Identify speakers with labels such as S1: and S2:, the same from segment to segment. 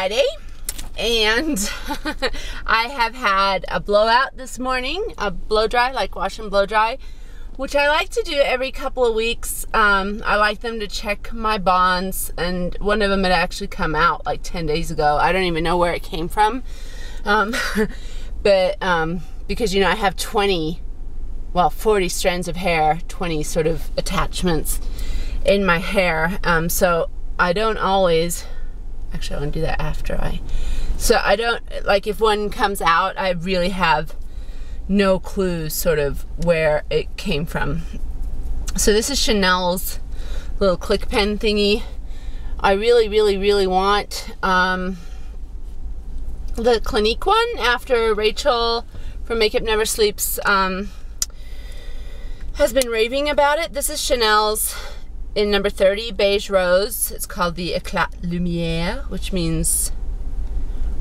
S1: Friday, and I have had a blowout this morning, a blow dry, like wash and blow dry, which I like to do every couple of weeks. I like them to check my bonds, and one of them had actually come out like 10 days ago. I don't even know where it came from, but because, you know, I have 40 strands of hair, 20 sort of attachments in my hair, so I don't always, actually I want to do that after so I don't, like, if one comes out, I really have no clue sort of where it came from. So this is Chanel's little click pen thingy. I really want the Clinique one after Rachel from Makeup Never Sleeps has been raving about it. This is Chanel's in number 30, Beige Rose. It's called the Eclat Lumière, which means,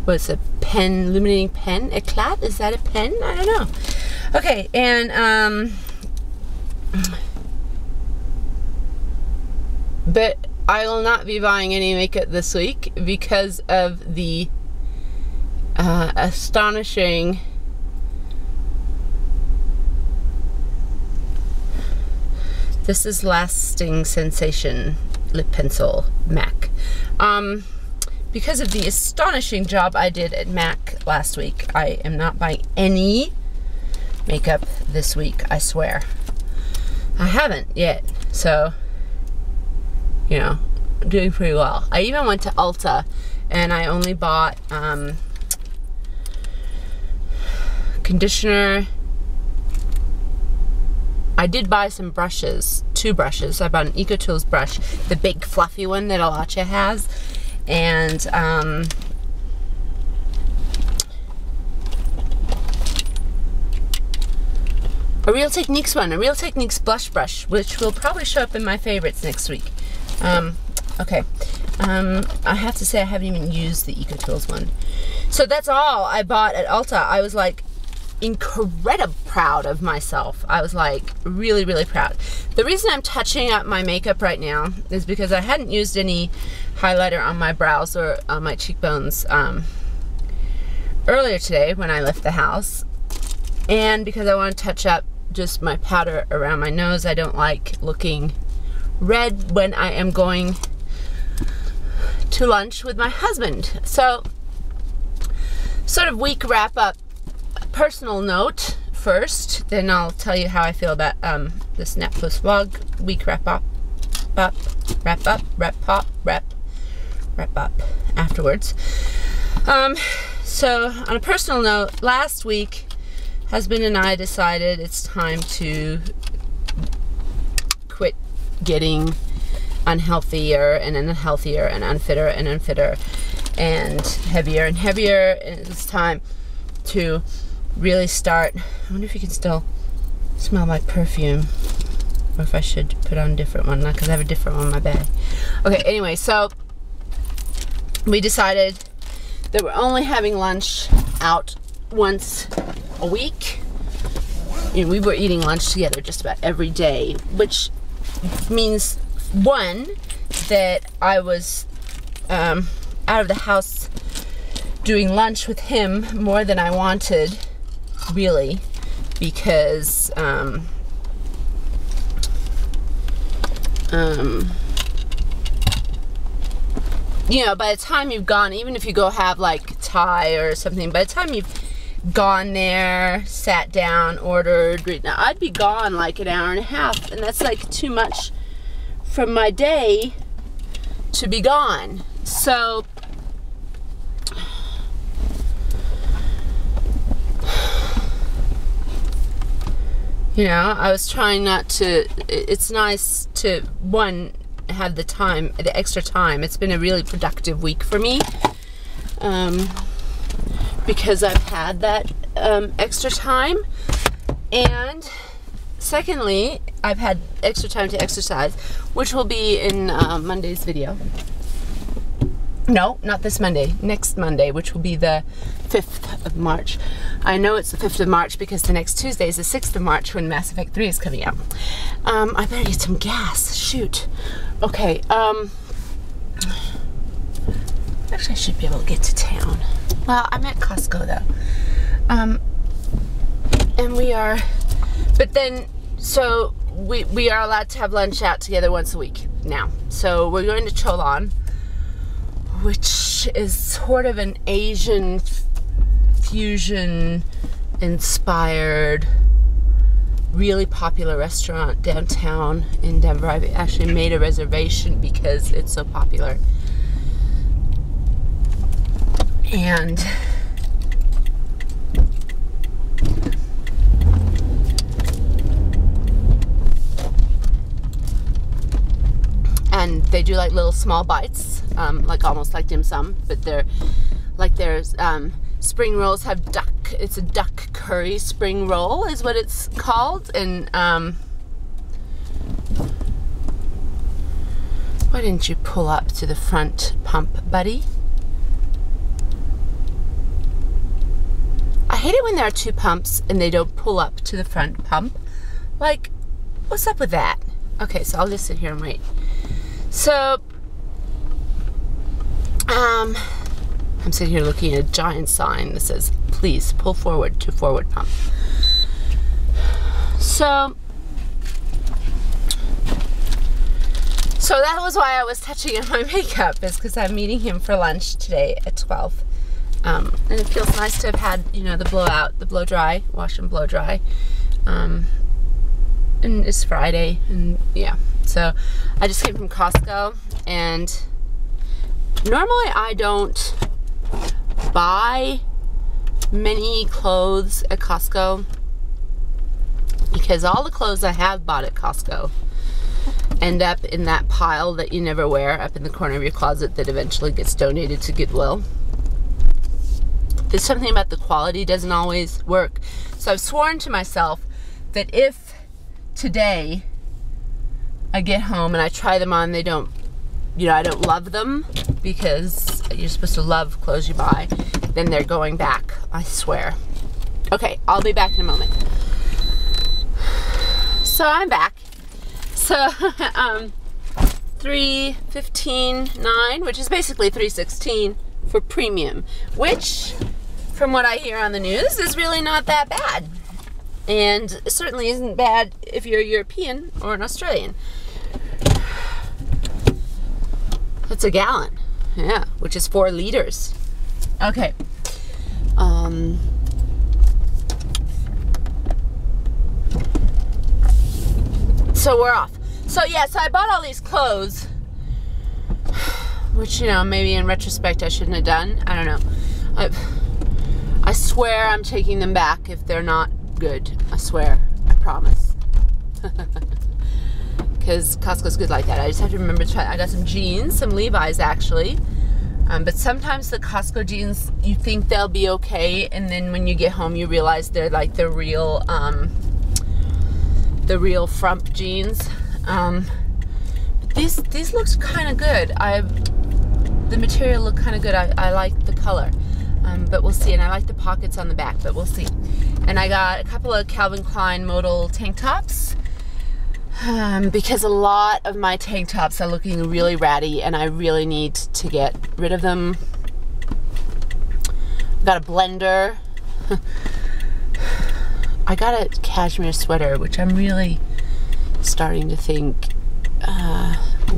S1: what's a pen, illuminating pen? Eclat? Is that a pen? I don't know. Okay, and but I will not be buying any makeup this week because of the astonishing This is Lasting Sensation lip pencil, MAC. Because of the astonishing job I did at MAC last week, I am not buying any makeup this week, I swear. I haven't yet, so, you know, I'm doing pretty well. I even went to Ulta and I only bought conditioner. I did buy some brushes, 2 brushes. I bought an EcoTools brush, the big fluffy one that Alacha has, and a Real Techniques one, a Real Techniques blush brush, which will probably show up in my favorites next week. Okay, I have to say I haven't even used the EcoTools one. So that's all I bought at Ulta. I was like incredibly proud of myself. I was like really proud. The reason I'm touching up my makeup right now is because I hadn't used any highlighter on my brows or on my cheekbones earlier today when I left the house, and because I want to touch up just my powder around my nose. I don't like looking red when I am going to lunch with my husband. So, sort of week wrap up. Personal note first, then I'll tell you how I feel about this Netflix vlog. Week wrap up afterwards. So on a personal note, last week husband and I decided it's time to quit getting unhealthier and unhealthier and unfitter and unfitter and heavier and heavier, and it's time to really start. I wonder if you can still smell my perfume, or if I should put on a different one, because I have a different one in my bag. Okay, anyway, so we decided that we're only having lunch out once a week. You know, we were eating lunch together just about every day, which means, one, that I was out of the house doing lunch with him more than I wanted, really, because you know, by the time you've gone, even if you go have like Thai or something, by the time you've gone there, sat down, ordered, now I'd be gone like an hour and a half, and that's like too much from my day to be gone. So you know, I was trying not to, it's nice to, one, have the time, the extra time. It's been a really productive week for me, because I've had that extra time, and secondly, I've had extra time to exercise, which will be in Monday's video. No, not this Monday, next Monday, which will be the 5th of March. I know it's the 5th of March because the next Tuesday is the 6th of March when Mass Effect 3 is coming out. I better get some gas, shoot. Okay, Actually, I should be able to get to town. Well, I'm at Costco though. And we are, but then, so we are allowed to have lunch out together once a week now. So we're going to Cholon, which is sort of an Asian fusion inspired, really popular restaurant downtown in Denver. I've actually made a reservation because it's so popular. And they do like little small bites, like almost like dim sum, but they're like there's spring rolls have duck. It's a duck curry spring roll is what it's called. And why didn't you pull up to the front pump, buddy? I hate it when there are two pumps and they don't pull up to the front pump. Like, what's up with that? Okay, so I'll just sit here and wait. So, I'm sitting here looking at a giant sign that says, please pull forward to forward pump. So that was why I was touching on my makeup, is because I'm meeting him for lunch today at 12. And it feels nice to have had, you know, the blowout, the blow dry, wash and blow dry. And it's Friday, and yeah. So I just came from Costco, and normally I don't buy many clothes at Costco because all the clothes I have bought at Costco end up in that pile that you never wear up in the corner of your closet that eventually gets donated to Goodwill. There's something about the quality doesn't always work. So I've sworn to myself that if today I get home and I try them on, they don't, you know, I don't love them, because you're supposed to love clothes you buy, then they're going back, I swear. Okay, I'll be back in a moment. So I'm back. So, 315.9, which is basically 316 for premium, which, from what I hear on the news, is really not that bad. And it certainly isn't bad if you're a European or an Australian. That's a gallon, yeah, which is 4 liters. Okay. So we're off. So yeah, so I bought all these clothes, which, you know, maybe in retrospect I shouldn't have done. I don't know. I swear I'm taking them back if they're not good. I swear. I promise. Because Costco's good like that. I just have to remember to try. I got some jeans, some Levi's actually. But sometimes the Costco jeans, you think they'll be okay, and then when you get home you realize they're like the real frump jeans. But these looks kind of good. The material looked kind of good. I like the color. But we'll see. And I like the pockets on the back, but we'll see. And I got a couple of Calvin Klein modal tank tops. Because a lot of my tank tops are looking really ratty and I really need to get rid of them. Got a blender. I got a cashmere sweater, which I'm really starting to think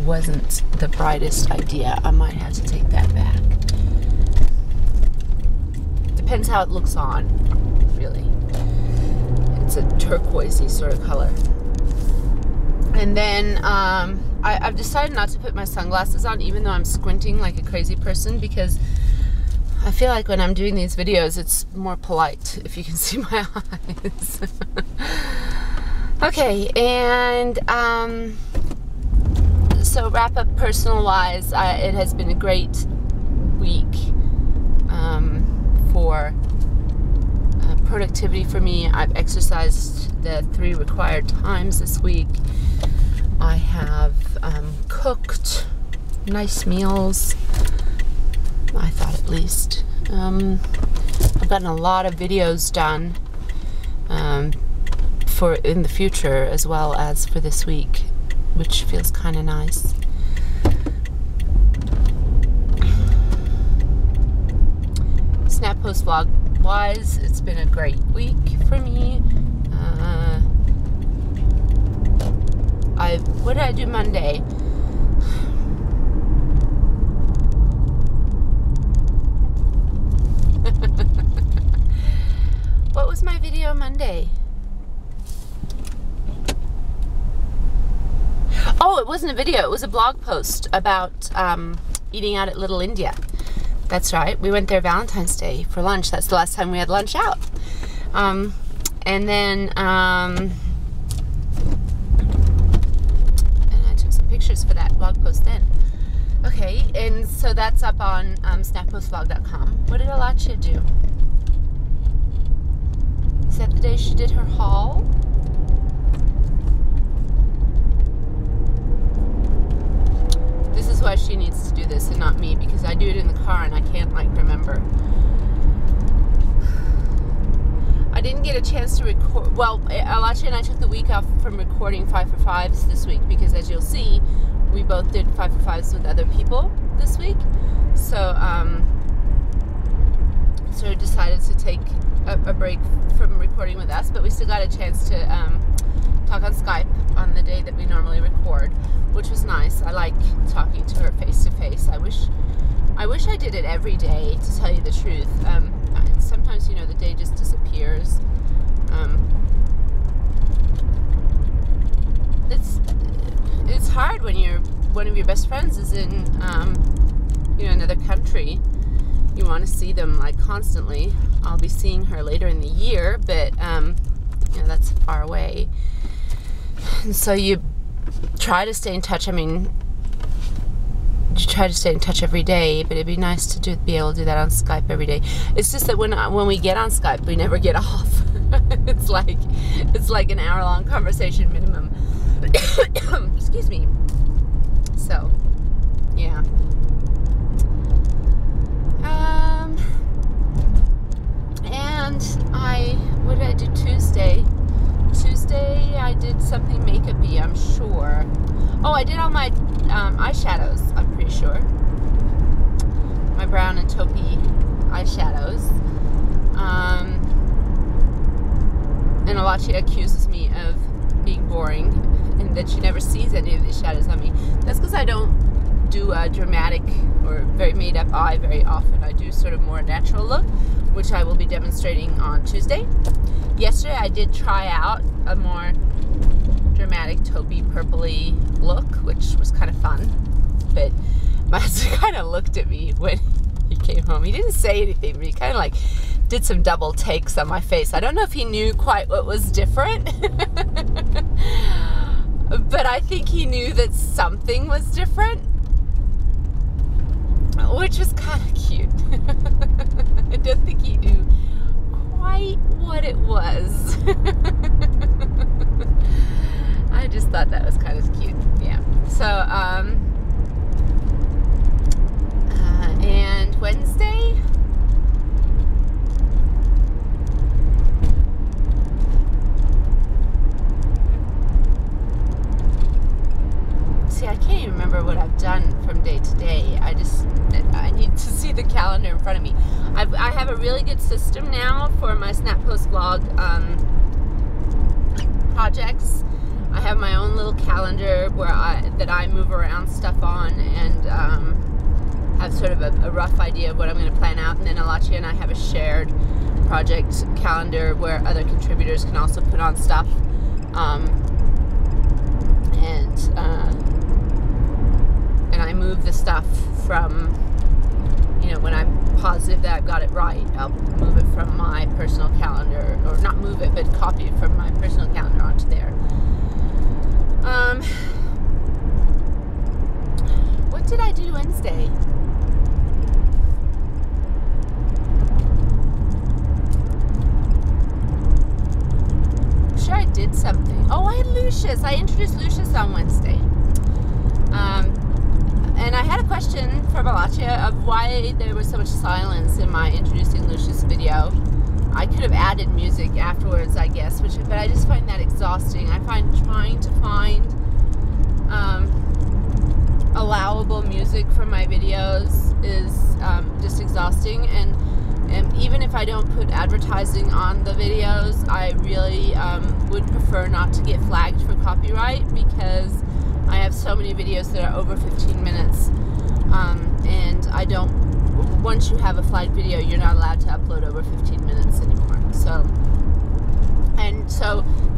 S1: wasn't the brightest idea. I might have to take that back. Depends how it looks on, really. It's a turquoisey sort of color. And then I've decided not to put my sunglasses on, even though I'm squinting like a crazy person, because I feel like when I'm doing these videos, it's more polite if you can see my eyes. Okay, and so wrap up personal-wise, it has been a great week for productivity for me. I've exercised the 3 required times this week. I have cooked nice meals, I thought at least. I've gotten a lot of videos done for in the future as well as for this week, which feels kind of nice. post vlog wise, it's been a great week for me. What did I do Monday? What was my video Monday? Oh, it wasn't a video. It was a blog post about eating out at Little India. That's right. We went there Valentine's Day for lunch. That's the last time we had lunch out. And then and I took some pictures for that blog post then. Okay, and so that's up on snapppostvlog.com. What did Alachia do? Is that the day she did her haul? This is why she needs to do this and not me, because I do it in the car and I can't like remember. I didn't get a chance to record. Well, Alachia and I took the week off from recording 5 for 5s this week because, as you'll see, we both did 5 for 5s with other people this week. So, so decided to take a break from recording with us, but we still got a chance to talk on Skype on the day that we normally record, which was nice. I like talking to her face to face. I wish I did it every day, to tell you the truth. Sometimes, you know, the day just disappears. It's hard when one of your best friends is in you know, another country. You want to see them like constantly. I'll be seeing her later in the year, but you know, that's far away. And so you try to stay in touch. I mean, you try to stay in touch every day, but it'd be nice to be able to do that on Skype every day. It's just that when we get on Skype, we never get off. It's like an hour-long conversation minimum. Excuse me. So, yeah. And what did I do Tuesday? Tuesday I did something makeup-y, I'm sure. Oh, I did all my eyeshadows, I'm pretty sure. My brown and taupey eyeshadows. And Alachia accuses me of being boring and that she never sees any of these shadows on me. That's because I don't do a dramatic or very made-up eye very often. I do sort of more natural look, which I will be demonstrating on Tuesday. Yesterday I did try out a more dramatic taupey purpley look, which was kind of fun, but my husband kind of looked at me when he came home. He didn't say anything, but he kind of like did some double takes on my face. I don't know if he knew quite what was different, but I think he knew that something was different, which was kind of cute. I don't think he knew quite what it was. I just thought that was kind of cute. Yeah. So, and Wednesday, see, I can't even remember what I've done from day to day. I need to see the calendar in front of me. I have a really good system now for my Snap Post Vlog projects. I have my own little calendar where I move around stuff on, and have sort of a rough idea of what I'm going to plan out. And then Alachia and I have a shared project calendar where other contributors can also put on stuff. And I move the stuff from, you know, when I'm positive that I've got it right, I'll move it from my personal calendar, or not move it, but copy it from my personal calendar onto there. What did I do Wednesday? I'm sure I did something. Oh, I had Lucius. I introduced Lucius on Wednesday. And I had a question from Alachia of why there was so much silence in my introducing Lucius video. I could have added music afterwards, I guess, but I just find that exhausting. I find trying to find allowable music for my videos is just exhausting, and And even if I don't put advertising on the videos, I really would prefer not to get flagged for copyright, because I have so many videos that are over 15 minutes. And I don't, once you have a flagged video, you're not allowed to upload over 15 minutes anymore. So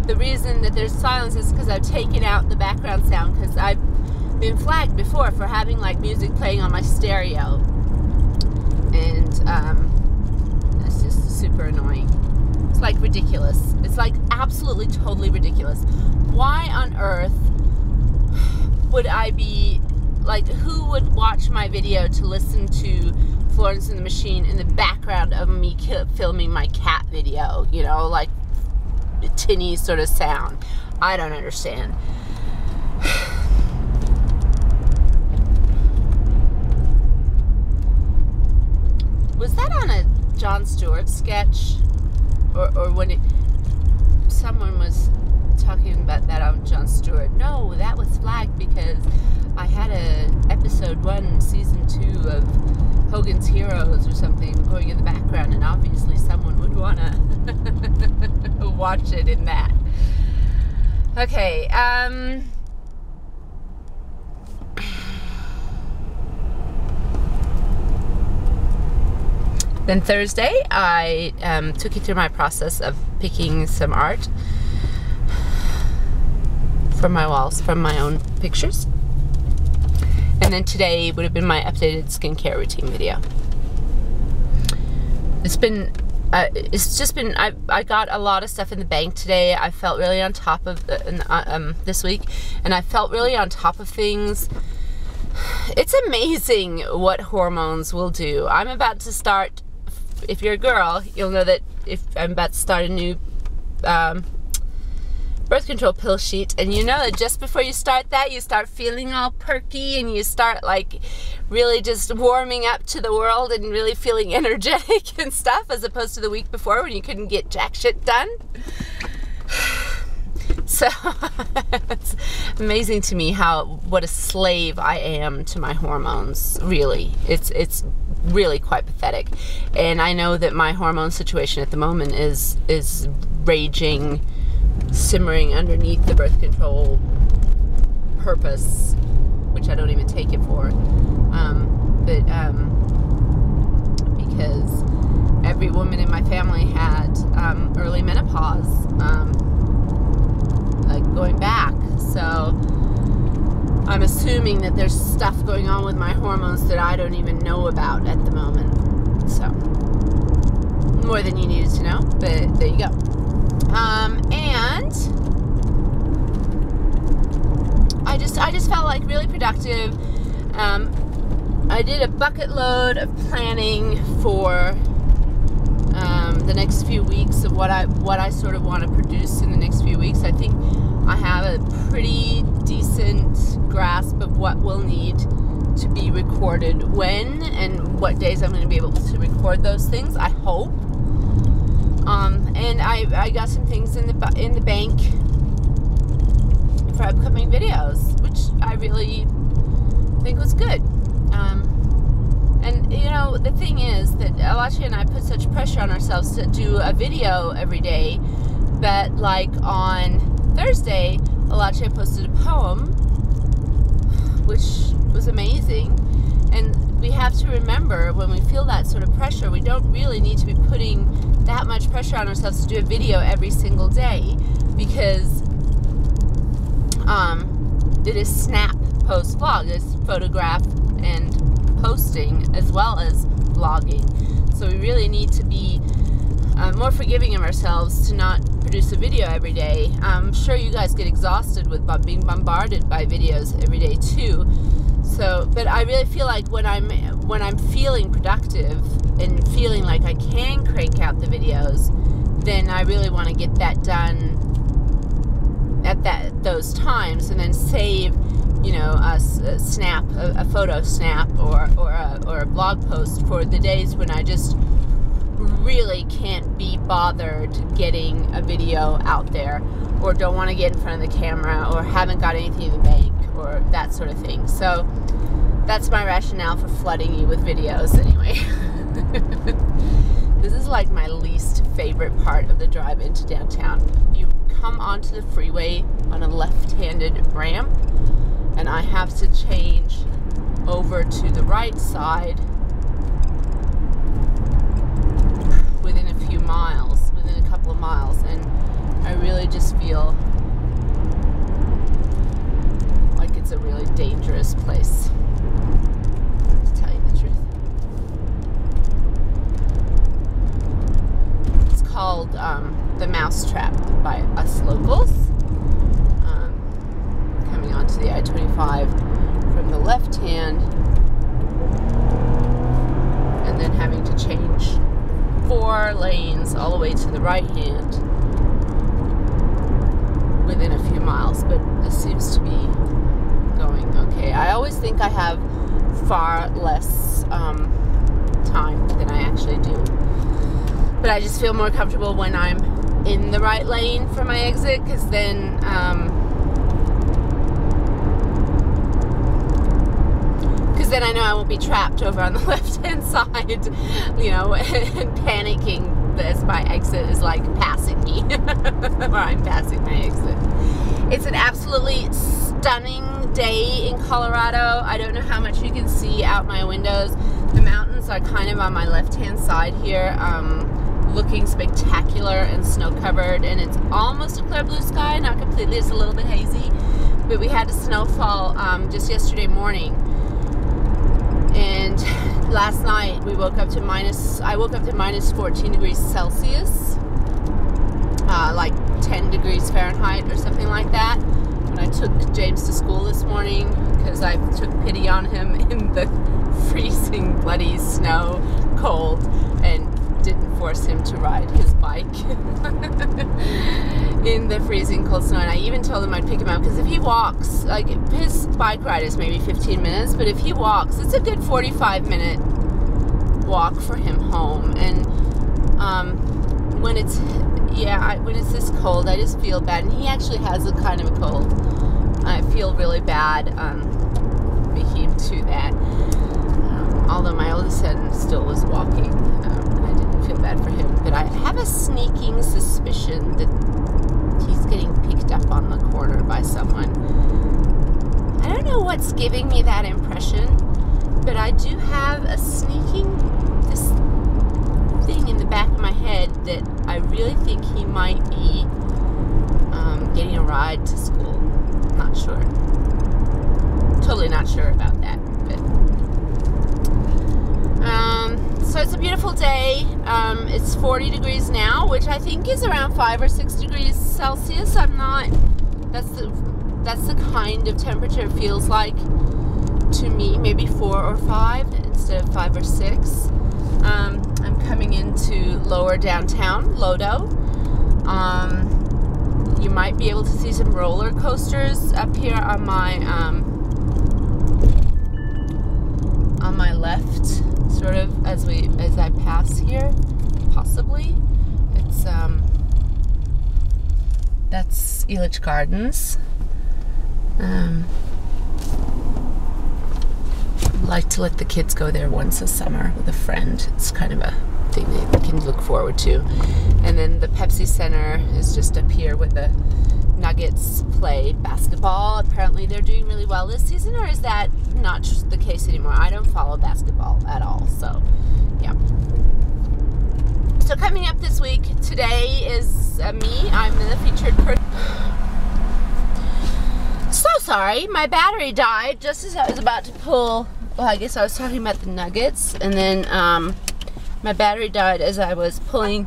S1: the reason that there's silence is because I've taken out the background sound, because I've been flagged before for having like music playing on my stereo. And that's just super annoying. It's like ridiculous. It's like absolutely totally ridiculous. Why on earth would I be, like, who would watch my video to listen to Florence and the Machine in the background of me filming my cat video, you know, like tinny sort of sound? I don't understand. Was that on a Jon Stewart sketch? Or when someone was talking about that on Jon Stewart? No, that was flagged because I had episode 1, season 2 of Hogan's Heroes or something going in the background, and obviously someone would want to watch it in that. Okay, then Thursday, I took you through my process of picking some art for my walls from my own pictures. And then today would have been my updated skincare routine video. It's just been, I got a lot of stuff in the bank today. I felt really on top of, this week, and I felt really on top of things. It's amazing what hormones will do. I'm about to start, if you're a girl, you'll know that if I'm about to start a new birth control pill sheet, and you know that just before you start that, you start feeling all perky, and you start like really just warming up to the world and really feeling energetic and stuff, as opposed to the week before when you couldn't get jack shit done. So it's amazing to me what a slave I am to my hormones. Really, it's really quite pathetic. And I know that my hormone situation at the moment is raging, simmering underneath the birth control purpose, which I don't even take it for. Because every woman in my family had early menopause, like going back. So I'm assuming that there's stuff going on with my hormones that I don't even know about at the moment. So more than you needed to know, but there you go. And I just felt like really productive. I did a bucket load of planning for the next few weeks of what I sort of want to produce in the next few weeks. I think I have a pretty decent grasp of what we'll need to be recorded when, and what days I'm going to be able to record those things, I hope. And I got some things in the bank for upcoming videos, which I really think was good. And you know, the thing is that Alachi and I put such pressure on ourselves to do a video every day, but like on Thursday, Alachi posted a poem, which was amazing. And we have to remember, when we feel that sort of pressure, we don't really need to be putting that much pressure on ourselves to do a video every single day, because it is snap, post, vlog. It's photograph and posting as well as vlogging. So we really need to be more forgiving of ourselves to not produce a video every day. I'm sure you guys get exhausted with being bombarded by videos every day too. So, but I really feel like when I'm feeling productive and feeling like I can crank out the videos, then I really want to get that done at those times, and then save, you know, a photo snap or a blog post for the days when I just really can't be bothered getting a video out there, or don't want to get in front of the camera, or haven't got anything in the bank, or that sort of thing. So that's my rationale for flooding you with videos anyway. like my least favorite part of the drive into downtown. You come onto the freeway on a left-handed ramp, and I have to change over to the right side within a few miles, within a couple of miles, and I really just feel like it's a really dangerous place, to tell you the truth. It's called the Mousetrap by us locals. Coming onto the I-25 from the left hand, and then having to change 4 lanes all the way to the right hand within a few miles, but this seems to be going okay. I always think I have far less time than I actually do, but I just feel more comfortable when I'm in the right lane for my exit, because then I know I won't be trapped over on the left-hand side, you know, and panicking as my exit is like passing me, or I'm passing my exit. It's an absolutely stunning day in Colorado. I don't know how much you can see out my windows. The mountains are kind of on my left-hand side here, looking spectacular and snow-covered, and it's almost a clear blue sky, not completely, it's a little bit hazy, but we had a snowfall just yesterday morning. And last night we woke up to I woke up to minus 14 degrees Celsius, like 10 degrees Fahrenheit or something like that, when I took James to school this morning, because I took pity on him in the freezing bloody snow cold and didn't force him to ride his bike in the freezing cold snow. And I even told him I'd pick him up, because if he walks, like, his bike ride is maybe 15 minutes, but if he walks, it's a good 45-minute walk for him home. And when it's when it's this cold, I just feel bad, and he actually has a kind of a cold. I feel really bad making him do that, although my oldest son still was walking. Feel bad for him, but I have a sneaking suspicion that he's getting picked up on the corner by someone. I don't know what's giving me that impression, but I do have a sneaking this thing in the back of my head that I really think he might be getting a ride to school. Not sure. Totally not sure about that, but so it's a beautiful day. It's 40 degrees now, which I think is around 5 or 6 degrees Celsius. That's the kind of temperature it feels like to me, maybe 4 or 5 instead of 5 or 6. I'm coming into lower downtown, Lodo. You might be able to see some roller coasters up here on my left, sort of as I pass here, possibly. It's that's Elitch Gardens. I like to let the kids go there once a summer with a friend. It's kind of a thing they can look forward to. And then the Pepsi Center is just up here where the Nuggets play basketball. Apparently they're doing really well this season, or is that not the case anymore? I don't follow basketball at all, so yeah. So coming up this week, today is me. I'm the featured person. So sorry, my battery died just as I was about to pull. Well, I guess I was talking about the Nuggets, and then my battery died as I was pulling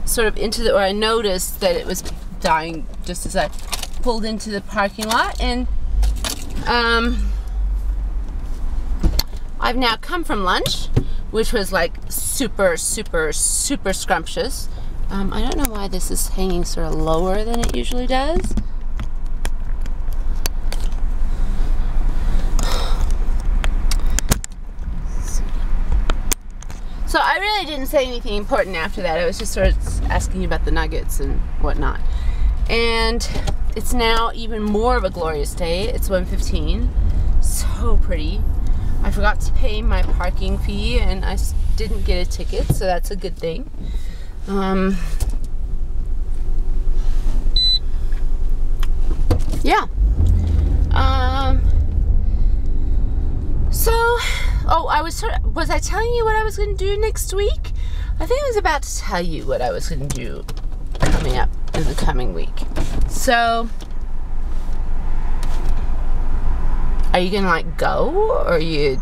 S1: sort of into the, or I noticed that it was dying just as I pulled into the parking lot. And I've now come from lunch, which was like super scrumptious. I don't know why this is hanging sort of lower than it usually does. So I really didn't say anything important after that. I was just sort of asking you about the Nuggets and whatnot. And it's now even more of a glorious day. It's 1:15. So pretty. I forgot to pay my parking fee, and I didn't get a ticket, so that's a good thing. Yeah. So, oh, was I telling you what I was going to do next week? I think I was about to tell you what I was going to do coming up in the coming week. So, are you going to like go, or are you...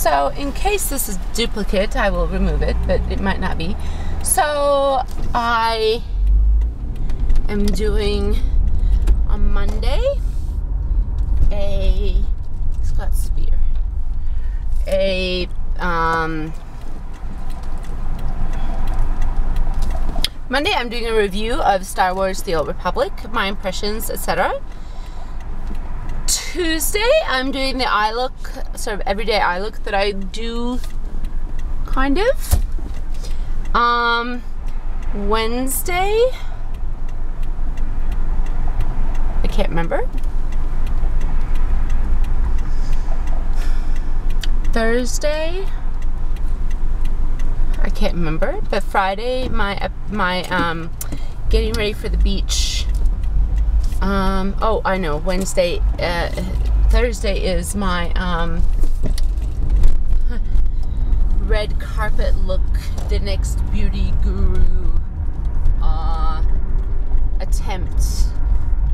S1: So, in case this is duplicate, I will remove it, but it might not be. So, I am doing on Monday a Scott Spear. Monday I'm doing a review of Star Wars: The Old Republic, my impressions, etc. Tuesday, I'm doing the eye look, sort of everyday eye look that I do, kind of. Wednesday, I can't remember. Thursday, I can't remember. But Friday, my getting ready for the beach. Oh, I know, Wednesday, Thursday is my, red carpet look, the next beauty guru, attempt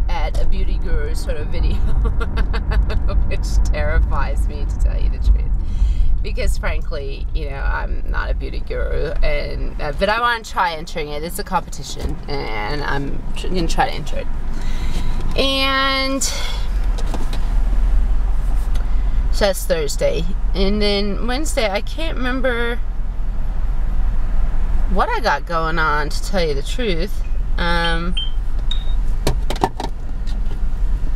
S1: at a beauty guru sort of video, which terrifies me, to tell you the truth. Because frankly, you know, I'm not a beauty guru, and but I want to try entering it. It's a competition, and I'm going to try to enter it. And so that's Thursday. And then Wednesday, I can't remember what I got going on, to tell you the truth. No,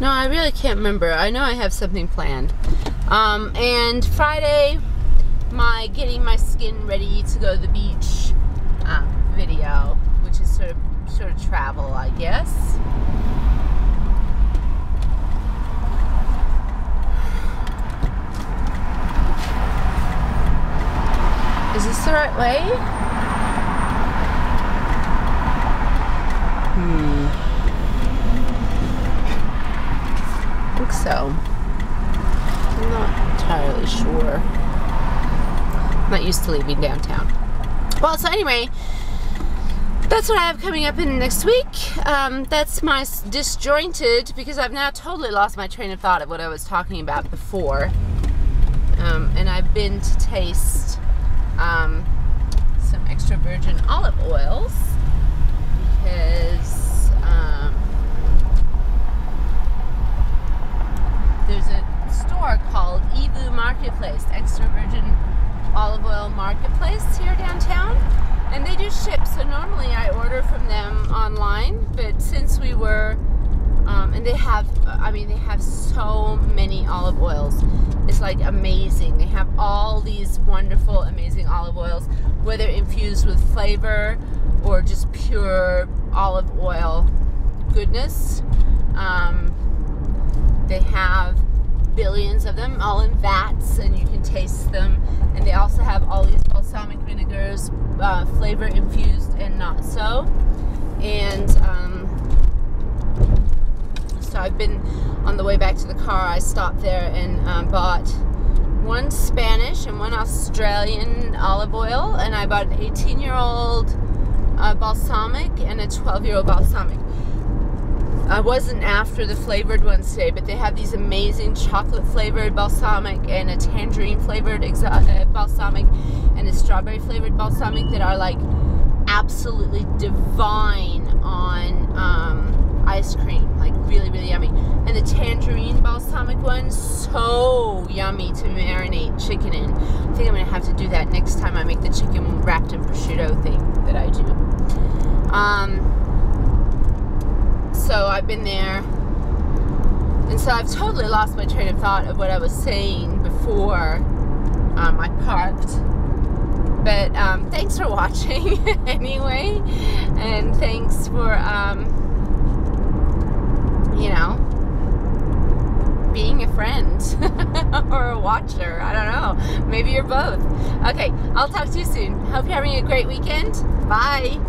S1: I really can't remember. I know I have something planned. And Friday, my getting my skin ready to go to the beach video, which is sort of travel, I guess. Is this the right way? I think so. I'm not entirely sure. I'm not used to leaving downtown. Well, so anyway, that's what I have coming up in next week. That's my disjointed, because I've now totally lost my train of thought of what I was talking about before. And I've been to taste some extra virgin olive oils, because there's a store called Evu Marketplace, extra virgin olive oil marketplace here downtown, and they do ship. So normally I order from them online, but since we were and they have, I mean, they have so many olive oils. It's like amazing. They have all these wonderful, amazing olive oils, whether infused with flavor or just pure olive oil goodness. They have billions of them, all in vats, and you can taste them. And they also have all these balsamic vinegars, flavor infused and not so. And so I've been, on the way back to the car, I stopped there and bought one Spanish and one Australian olive oil, and I bought an 18-year-old balsamic and a 12-year-old balsamic. I wasn't after the flavored ones today, but they have these amazing chocolate flavored balsamic and a tangerine flavored balsamic and a strawberry flavored balsamic that are like absolutely divine on ice cream, like really, really yummy. And the tangerine balsamic one, so yummy to marinate chicken in. I think I'm gonna have to do that next time I make the chicken wrapped in prosciutto thing that I do. So I've been there, and so I've totally lost my train of thought of what I was saying before I parked. But thanks for watching anyway, and thanks for you know, being a friend or a watcher. I don't know, maybe you're both. Okay, I'll talk to you soon. Hope you're having a great weekend. Bye.